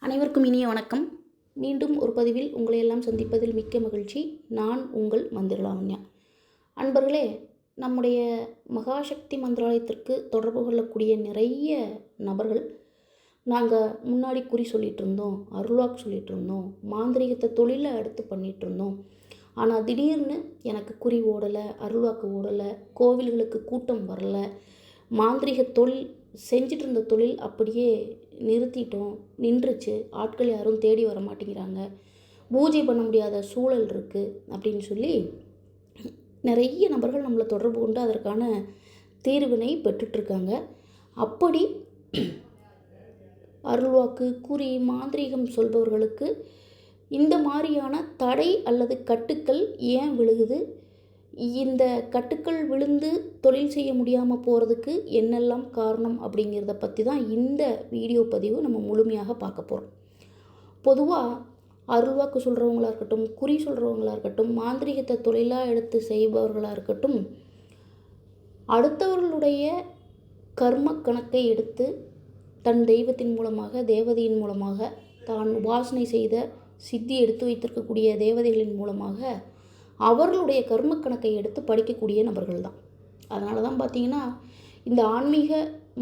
அனைவருக்கும் இனிய வணக்கம். மீண்டும் ஒரு பதிவில் உங்களை எல்லாம் சந்திப்பதில் மிக்க மகிழ்ச்சி. நான் உங்கள் மந்திரலாவண்யா. அன்பர்களே, நம்முடைய மகாசக்தி மந்திராலயத்திற்கு தொடர்பு கொள்ளக்கூடிய நிறைய நபர்கள் நாங்கள் முன்னாடி குறி சொல்லிகிட்டு இருந்தோம், அருள்வாக்கு சொல்லிகிட்டு இருந்தோம், மாந்திரிகத்தை தொழிலை அடுத்து பண்ணிகிட்டு இருந்தோம். ஆனால் திடீர்னு எனக்கு குறி ஓடலை, அருள்வாக்கு ஓடலை, கோவில்களுக்கு கூட்டம் வரலை, மாந்திரிக தொழில் செஞ்சிட்டு இருந்த தொழில் அப்படியே நிறுத்திட்டோம், நின்றுச்சு, ஆட்கள் யாரும் தேடி வர மாட்டேங்கிறாங்க, பூஜை பண்ண முடியாத சூழல் இருக்குது அப்படின்னு சொல்லி நிறைய நபர்கள் நம்மளை தொடர்பு கொண்டு அதற்கான தீர்வினை பெற்றுட்ருக்காங்க. அப்படி அருள்வாக்கு, குறி, மாந்திரீகம் சொல்பவர்களுக்கு இந்த மாதிரியான தடை அல்லது கட்டுக்கள் ஏன் விழுகுது, இந்த கட்டுக்கள் விழுந்து தொழில் செய்ய முடியாமல் போகிறதுக்கு என்னெல்லாம் காரணம் அப்படிங்கிறத பற்றி தான் இந்த வீடியோ பதிவு நம்ம முழுமையாக பார்க்க போகிறோம். பொதுவாக அருள்வாக்கு சொல்கிறவங்களாக இருக்கட்டும், குறி சொல்கிறவங்களாக இருக்கட்டும், மாந்திரிகத்தை தொழிலாக எடுத்து செய்பவர்களாக இருக்கட்டும், அடுத்தவர்களுடைய கர்ம கணக்கை எடுத்து தன் தெய்வத்தின் மூலமாக, தேவதையின் மூலமாக, தான் உபாசனை செய்த சித்தி எடுத்து வைத்திருக்கக்கூடிய தேவதைகளின் மூலமாக அவர்களுடைய கர்ம கணக்கை எடுத்து படிக்கக்கூடிய நபர்கள் தான். அதனால தான் பார்த்திங்கன்னா இந்த ஆன்மீக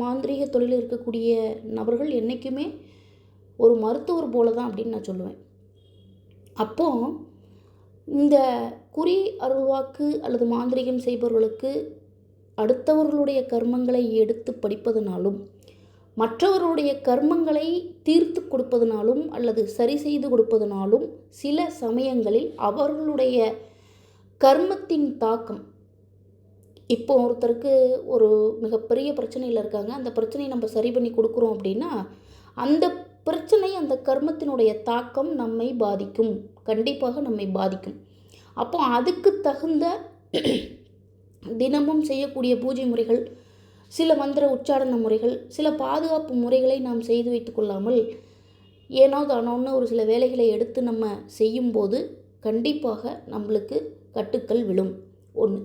மாந்திரீக தொழில் இருக்கக்கூடிய நபர்கள் என்றைக்குமே ஒரு மருத்துவர் போல தான் அப்படின்னு நான் சொல்லுவேன். அப்போது இந்த குறி, அருள்வாக்கு அல்லது மாந்திரீகம் செய்பவர்களுக்கு அடுத்தவர்களுடைய கர்மங்களை எடுத்து படிப்பதனாலும், மற்றவர்களுடைய கர்மங்களை தீர்த்து கொடுப்பதனாலும் அல்லது சரி செய்து கொடுப்பதனாலும் சில சமயங்களில் அவர்களுடைய கர்மத்தின் தாக்கம், இப்போ ஒருத்தருக்கு ஒரு மிகப்பெரிய பிரச்சனையில் இருக்காங்க, அந்த பிரச்சனையை நம்ம சரி பண்ணி கொடுக்குறோம் அப்படின்னா அந்த பிரச்சனை, அந்த கர்மத்தினுடைய தாக்கம் நம்மை பாதிக்கும், கண்டிப்பாக நம்மை பாதிக்கும். அப்போ அதுக்கு தகுந்த தினமும் செய்யக்கூடிய பூஜை முறைகள், சில மந்திர உச்சாரண முறைகள், சில பாதுகாப்பு முறைகளை நாம் செய்து வைத்து கொள்ளாமல் ஏனோ தானோன்னு ஒரு சில வேலைகளை எடுத்து நம்ம செய்யும்போது கண்டிப்பாக நம்மளுக்கு கட்டுக்கள் விழும். ஒன்று.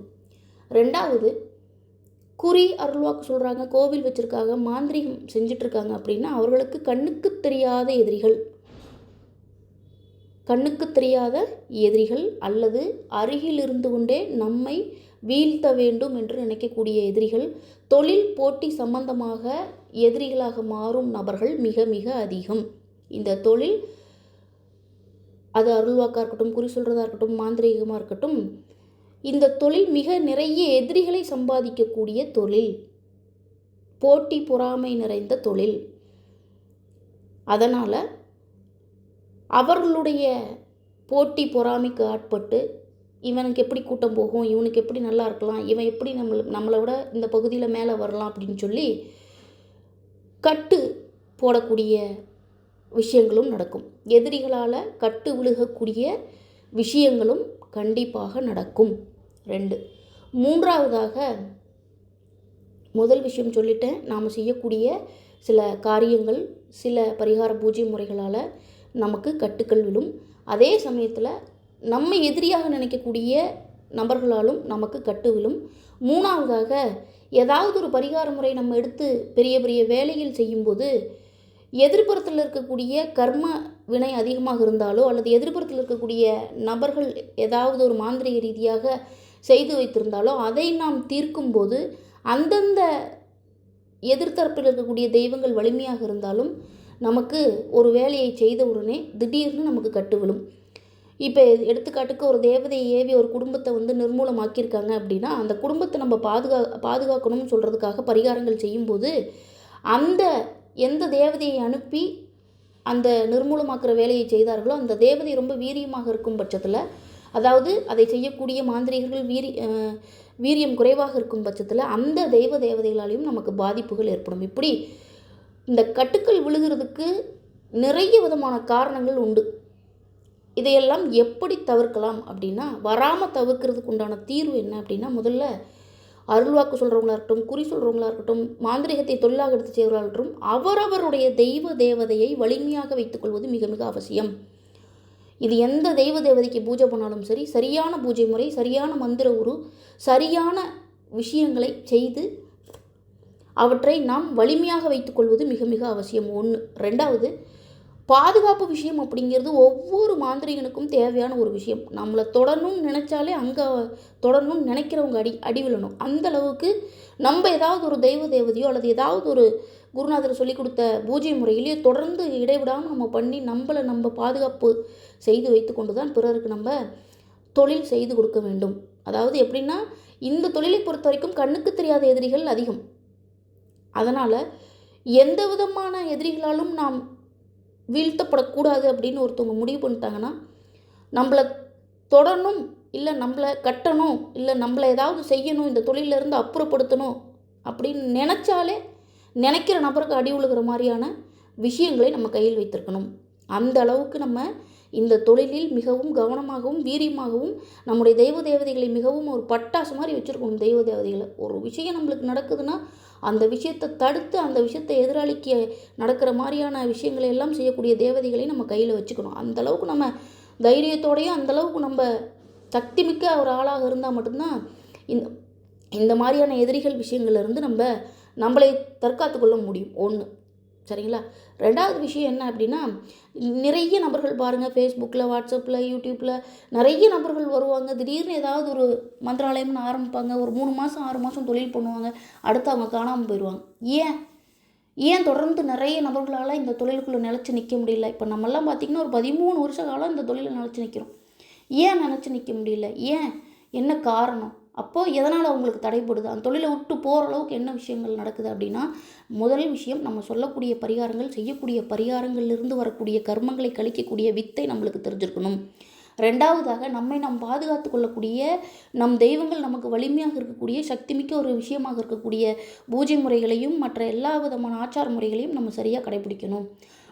ரெண்டாவது, குறி, அருள்வாக்கு சொல்கிறாங்க, கோவில் வச்சுருக்காங்க, மாந்திரிகம் செஞ்சிட்ருக்காங்க அப்படின்னா அவர்களுக்கு கண்ணுக்கு தெரியாத எதிரிகள், கண்ணுக்கு தெரியாத எதிரிகள் அல்லது அருகில் இருந்து கொண்டே நம்மை வீழ்த்த வேண்டும் என்று நினைக்கக்கூடிய எதிரிகள், தொழில் போட்டி சம்பந்தமாக எதிரிகளாக மாறும் நபர்கள் மிக மிக அதிகம். இந்த தொழில், அது அருள்வாக்காக இருக்கட்டும், குறி சொல்கிறதா இருக்கட்டும், மாந்திரீகமாக இருக்கட்டும், இந்த தொழில் மிக நிறைய எதிரிகளை சம்பாதிக்கக்கூடிய தொழில், போட்டி பொறாமை நிறைந்த தொழில். அதனால் அவர்களுடைய போட்டி பொறாமைக்கு ஆட்பட்டு இவனுக்கு எப்படி கூட்டம் போகும், இவனுக்கு எப்படி நல்லா இருக்கலாம், இவன் எப்படி நம்மளை விட இந்த பகுதியில் மேலே வரலாம் அப்படின்னு சொல்லி கட்டு போடக்கூடிய விஷயங்களும் நடக்கும். எதிரிகளால் கட்டு விழுகக்கூடிய விஷயங்களும் கண்டிப்பாக நடக்கும். 2. மூன்றாவதாக, முதல் விஷயம் சொல்லிட்டேன், நாம் செய்யக்கூடிய சில காரியங்கள், சில பரிகார பூஜை முறைகளால் நமக்கு கட்டுக்கள் விழும். அதே சமயத்தில் நம்ம எதிரியாக நினைக்கக்கூடிய நபர்களாலும் நமக்கு கட்டு விழும். மூணாவதாக, ஏதாவது ஒரு பரிகார முறை நம்ம எடுத்து பெரிய பெரிய வேலைகள் செய்யும்போது எதிர்ப்புறத்தில் இருக்கக்கூடிய கர்ம வினை அதிகமாக இருந்தாலோ அல்லது எதிர்ப்புறத்தில் இருக்கக்கூடிய நபர்கள் ஏதாவது ஒரு மாந்திரிக ரீதியாக செய்து வைத்திருந்தாலோ அதை நாம் தீர்க்கும்போது அந்தந்த எதிர்த்தரப்பில் இருக்கக்கூடிய தெய்வங்கள் வலிமையாக இருந்தாலும் நமக்கு ஒரு வேலையை செய்த உடனே திடீர்னு நமக்கு கட்டு விழும். இப்போ எடுத்துக்காட்டுக்கு ஒரு தேவதையை ஏவி ஒரு குடும்பத்தை நிர்மூலமாக்கியிருக்காங்க அப்படின்னா அந்த குடும்பத்தை நம்ம பாதுகாக்கணும்னு சொல்கிறதுக்காக பரிகாரங்கள் செய்யும்போது அந்த எந்த தேவதையை அனுப்பி அந்த நிர்மூலமாக்குற வேலையை செய்தார்களோ அந்த தேவதை ரொம்ப வீரியமாக இருக்கும் பட்சத்தில், அதாவது அதை செய்யக்கூடிய மாந்திரிகர்கள் வீரியம் குறைவாக இருக்கும் பட்சத்தில் அந்த தேவதைகளாலையும் நமக்கு பாதிப்புகள் ஏற்படும். இப்படி இந்த கட்டுக்கள் விழுகிறதுக்கு நிறைய விதமான காரணங்கள் உண்டு. இதையெல்லாம் எப்படி தவிர்க்கலாம் அப்படின்னா, வராமல் தவிர்க்கிறதுக்கு உண்டான தீர்வு என்ன அப்படின்னா, முதல்ல அருள்வாக்கு சொல்கிறவங்களா இருக்கட்டும், குறி சொல்கிறவங்களா இருக்கட்டும், மாந்திரிகத்தை தொழிலாக எடுத்து செய்கிறவர்களாக இருக்கட்டும், அவரவருடைய தெய்வ தேவதையை வலிமையாக வைத்துக்கொள்வது மிக மிக அவசியம். இது எந்த தெய்வ தேவதைக்கு பூஜை பண்ணாலும் சரி, சரியான பூஜை முறை, சரியான மந்திர உரு, சரியான விஷயங்களை செய்து அவற்றை நாம் வலிமையாக வைத்துக்கொள்வது மிக மிக அவசியம். 1. 2வது, பாதுகாப்பு விஷயம் அப்படிங்கிறது ஒவ்வொரு மாந்திரிகனுக்கும் தேவையான ஒரு விஷயம். நம்மளை தொடரணும்னு நினச்சாலே அங்கே தொடரணும்னு நினைக்கிறவங்க அடி விழணும். அந்த அளவுக்கு நம்ம ஏதாவது ஒரு தெய்வ தேவதையோ அல்லது ஏதாவது ஒரு குருநாதர் சொல்லிக் கொடுத்த பூஜை முறையிலேயே தொடர்ந்து இடைவிடாமல் நம்ம பண்ணி நம்ம பாதுகாப்பு செய்து வைத்து கொண்டு தான் பிறருக்கு நம்ம தொழில் செய்து கொடுக்க வேண்டும். அதாவது எப்படின்னா, இந்த தொழிலை பொறுத்த வரைக்கும் கண்ணுக்கு தெரியாத எதிரிகள் அதிகம். அதனால் எந்த விதமான எதிரிகளாலும் நாம் வீழ்த்தப்படக்கூடாது அப்படின்னு ஒருத்தவங்க முடிவு பண்ணிட்டாங்கன்னா, நம்மளை தொடரணும், இல்லை நம்மளை கட்டணும், இல்லை நம்மளை ஏதாவது செய்யணும், இந்த தொழிலிருந்து அப்புறப்படுத்தணும் அப்படின்னு நினச்சாலே நினைக்கிற நபருக்கு அடி உழுகிற மாதிரியான விஷயங்களை நம்ம கையில் வைத்திருக்கணும். அந்த அளவுக்கு நம்ம இந்த தொழிலில் மிகவும் கவனமாகவும் வீரியமாகவும் நம்முடைய தெய்வ தேவதைகளை மிகவும் ஒரு பட்டாசு மாதிரி வச்சுருக்கணும். தெய்வ தேவதைகளை ஒரு விஷயம் நம்மளுக்கு நடக்குதுன்னா அந்த விஷயத்தை தடுத்து அந்த விஷயத்தை எதிராளிக்கு நடக்கிற மாதிரியான விஷயங்களை எல்லாம் செய்யக்கூடிய தேவதைகளை நம்ம கையில் வச்சுக்கணும். அந்தளவுக்கு நம்ம தைரியத்தோடையும் அந்தளவுக்கு நம்ம சக்திமிக்க ஒரு ஆளாக இருந்தால் மட்டும்தான் இந்த மாதிரியான எதிரிகள் விஷயங்கள்லேருந்து நம்மளை தற்காத்து கொள்ள முடியும். ஒன்று, சரிங்களா? ரெண்டாவது விஷயம் என்ன அப்படின்னா, நிறைய நபர்கள் பாருங்கள், ஃபேஸ்புக்கில், வாட்ஸ்அப்பில், யூடியூப்பில் நிறைய நபர்கள் வருவாங்க. திடீர்னு ஏதாவது ஒரு மந்திராலயம்னு ஆரம்பிப்பாங்க. ஒரு 3 மாதம் 6 மாதம் தொழில் பண்ணுவாங்க. அடுத்து அவங்க காணாமல் போயிடுவாங்க. ஏன் தொடர்ந்து நிறைய நபர்களால் இந்த தொழிலுக்குள்ளே நிலச்சி நிற்க முடியல? இப்போ நம்மெல்லாம் பார்த்திங்கன்னா ஒரு 13 வருஷ காலம் இந்த தொழிலில் நிலச்சி நிற்கிறோம். ஏன் நினச்சி நிற்க முடியல? என்ன காரணம்? அப்போது எதனால் அவங்களுக்கு தடைப்படுது? அந்த தொழிலை விட்டு போகிற அளவுக்கு என்ன விஷயங்கள் நடக்குது அப்படின்னா, முதல் விஷயம் நம்ம சொல்லக்கூடிய பரிகாரங்கள், செய்யக்கூடிய பரிகாரங்கள்லேருந்து வரக்கூடிய கர்மங்களை கழிக்கக்கூடிய வித்தை நம்மளுக்கு தெரிஞ்சிருக்கணும். ரெண்டாவதாக நாம் பாதுகாத்து கொள்ளக்கூடிய நம் தெய்வங்கள் நமக்கு வலிமையாக இருக்கக்கூடிய சக்திமிக்க ஒரு விஷயமாக இருக்கக்கூடிய பூஜை முறைகளையும் மற்ற எல்லா விதமான ஆச்சார முறைகளையும் நம்ம சரியாக கடைபிடிக்கணும்.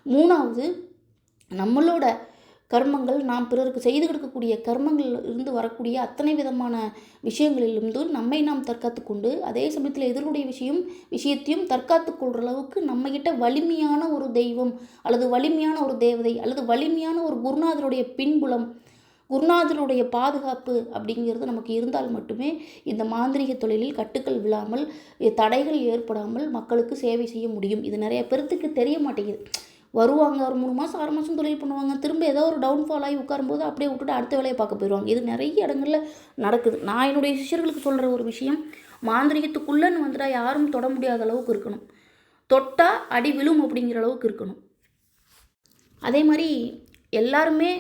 மூணாவது, நம்மளோட கர்மங்கள், நாம் பிறருக்கு செய்து கொடுக்கக்கூடிய கர்மங்கள் இருந்து வரக்கூடிய அத்தனை விதமான விஷயங்களிலிருந்து நாம் தற்காத்து கொண்டு அதே சமயத்தில் எதிர்வுடைய விஷயத்தையும் தற்காத்து கொள்கிற அளவுக்கு நம்மகிட்ட வலிமையான ஒரு தெய்வம் அல்லது வலிமையான ஒரு தேவதை அல்லது வலிமையான ஒரு குருநாதருடைய பின்புலம், குருநாதருடைய பாதுகாப்பு அப்படிங்கிறது நமக்கு இருந்தால் மட்டுமே இந்த மாந்திரிக தொழிலில் கட்டுக்கள் விழாமல், தடைகள் ஏற்படாமல் மக்களுக்கு சேவை செய்ய முடியும். இது நிறைய பேர்த்துக்கு தெரிய மாட்டேங்குது. வருவாங்க, ஒரு 3 மாதம் 6 மாதம் தொழில் பண்ணுவாங்க, திரும்ப ஏதோ ஒரு டவுன்ஃபால் ஆகி உட்காரும்போது அப்படியே விட்டுட்டு அடுத்த வேலையை பார்க்க போயிடுவாங்க. இது நிறைய இடங்களில் நடக்குது. நான் என்னுடைய சிஷ்யர்களுக்கு சொல்கிற ஒரு விஷயம், மாந்திரிகத்துக்குள்ளேன்னு வந்துட்டால் யாரும் தொட முடியாத அளவுக்கு இருக்கணும். தொட்டால் அடி விழும் அப்படிங்கிற அளவுக்கு இருக்கணும். அதே மாதிரி எல்லாருமே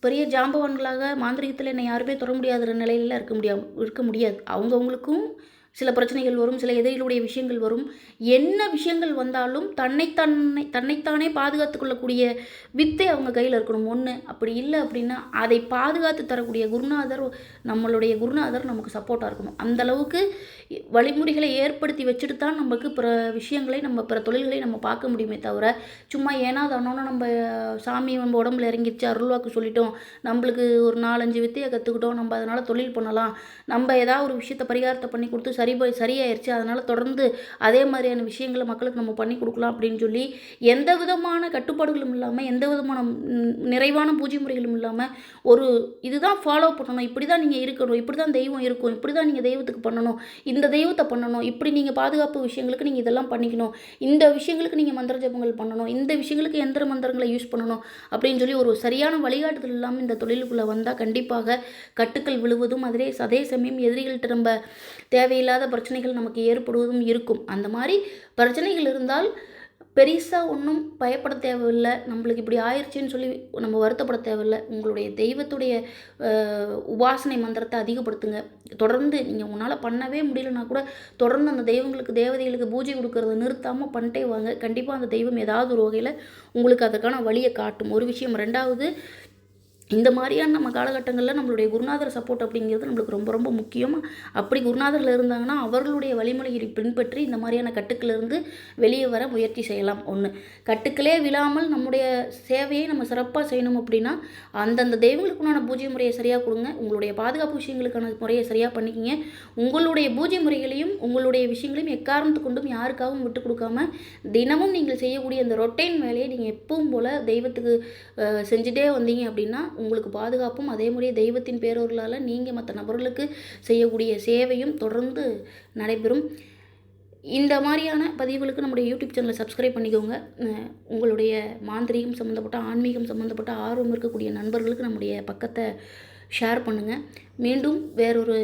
பெரிய ஜாம்பவான்களாக மாந்திரிகத்தில் என்னை யாருமே தொட முடியாத நிலையில் இருக்க முடியாது. அவங்கவுங்களுக்கும் சில பிரச்சனைகள் வரும், சில எதிரிகளுடைய விஷயங்கள் வரும். என்ன விஷயங்கள் வந்தாலும் தன்னைத்தானே பாதுகாத்து கொள்ளக்கூடிய வித்தை அவங்க கையில் இருக்கணும். ஒன்று, அப்படி இல்லை அப்படின்னா அதை பாதுகாத்து தரக்கூடிய நம்மளுடைய குருநாதர் நமக்கு சப்போர்ட்டாக இருக்கணும். அந்தளவுக்கு வழிமுறைகளை ஏற்படுத்தி வச்சுட்டு தான் நமக்கு பிற விஷயங்களை பிற தொழில்களை நம்ம பார்க்க முடியுமே தவிர, சும்மா ஏன்னா அதனோட நம்ம சாமி நம்ம உடம்புல இறங்கிடுச்சு, அருள்வாக்கு சொல்லிட்டோம், நம்மளுக்கு ஒரு 4-5 வித்தையை கற்றுக்கிட்டோம், நம்ம அதனால் தொழில் பண்ணலாம், நம்ம ஏதாவது ஒரு விஷயத்தை பரிகாரத்தை பண்ணி கொடுத்து சரியாயிருச்சு, அதனால் தொடர்ந்து அதே மாதிரியான விஷயங்களை மக்களுக்கு நம்ம பண்ணி கொடுக்கலாம் அப்படின்னு சொல்லி எந்த விதமான கட்டுப்பாடுகளும் இல்லாமல், எந்த விதமான நிறைவான பூஜை முறைகளும் இல்லாமல் ஒரு இதுதான் ஃபாலோ பண்ணணும், இப்படி தான் நீங்கள் இருக்கணும், இப்படி தான் தெய்வம் இருக்கும், இப்படி தான் நீங்கள் தெய்வத்துக்கு பண்ணணும், இந்த தெய்வத்தை பண்ணணும், இப்படி நீங்கள் பாதுகாப்பு விஷயங்களுக்கு நீங்கள் இதெல்லாம் பண்ணிக்கணும், இந்த விஷயங்களுக்கு நீங்கள் மந்திர ஜபங்கள் பண்ணணும், இந்த விஷயங்களுக்கு எந்திர மந்திரங்களை யூஸ் பண்ணணும் அப்படின்னு சொல்லி ஒரு சரியான வழிகாட்டுதல் இல்லாமல் இந்த தொழிலுக்குள்ளே வந்தால் கண்டிப்பாக கட்டுக்கள் விழுவதும் அதே சமயம் எதிரிகள்கிட்ட நம்ம தேவையில்லாத பிரச்சனைகள் நமக்கு ஏற்படுவதும் இருக்கும். அந்த மாதிரி பிரச்சனைகள் இருந்தால் பெருசாக ஒன்றும் பயப்பட தேவையில்லை. நம்மளுக்கு இப்படி ஆயிடுச்சுன்னு சொல்லி நம்ம வருத்தப்பட தேவையில்லை. உங்களுடைய தெய்வத்துடைய உபாசனை மந்திரத்தை அதிகப்படுத்துங்க. தொடர்ந்து நீங்கள் உன்னால் பண்ணவே முடியலன்னா கூட தொடர்ந்து அந்த தேவதைகளுக்கு பூஜை கொடுக்கறத நிறுத்தாமல் பண்ணிட்டே வாங்க. கண்டிப்பாக அந்த தெய்வம் ஏதாவது ஒரு வகையில் உங்களுக்கு அதற்கான வழியை காட்டும். ஒரு விஷயம். ரெண்டாவது, இந்த மாதிரியான நம்ம காலகட்டங்களில் நம்மளுடைய குருநாதர் சப்போர்ட் அப்படிங்கிறது நம்மளுக்கு ரொம்ப ரொம்ப முக்கியம். அப்படி குருநாதர்கள் இருந்தாங்கன்னா அவர்களுடைய வழிமுறையை பின்பற்றி இந்த மாதிரியான கட்டுக்களிலிருந்து வெளியே வர முயற்சி செய்யலாம். ஒன்று, கட்டுக்களே விழாமல் நம்முடைய சேவையை நம்ம சிறப்பாக செய்யணும் அப்படின்னா அந்தந்த தெய்வங்களுக்குண்டான பூஜை முறையை சரியாக கொடுங்க. உங்களுடைய பாதுகாப்பு விஷயங்களுக்கான முறையை சரியாக பண்ணிக்கிங்க. உங்களுடைய பூஜை முறைகளையும் உங்களுடைய விஷயங்களையும் எக்காரணத்து கொண்டும் யாருக்காகவும் விட்டு கொடுக்காம தினமும் நீங்கள் செய்யக்கூடிய அந்த ரொட்டைன் வேலையை நீங்கள் எப்பவும் போல் தெய்வத்துக்கு செஞ்சுட்டே வந்தீங்க அப்படின்னா உங்களுக்கு பாதுகாப்பும் அதே மாதிரியே தெய்வத்தின் பேரொருளால் நீங்கள் மற்ற நபர்களுக்கு செய்யக்கூடிய சேவையும் தொடர்ந்து நடைபெறும். இந்த மாதிரியான பதிவுகளுக்கு நம்முடைய யூடியூப் சேனலை சப்ஸ்கிரைப் பண்ணிக்கோங்க. உங்களுடைய மாந்திரீகம் சம்மந்தப்பட்ட, ஆன்மீகம் சம்மந்தப்பட்ட ஆர்வம் இருக்கக்கூடிய நண்பர்களுக்கு நம்முடைய பக்கத்தை ஷேர் பண்ணுங்கள். மீண்டும் வேறொரு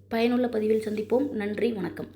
பயனுள்ள பதிவில் சந்திப்போம். நன்றி, வணக்கம்.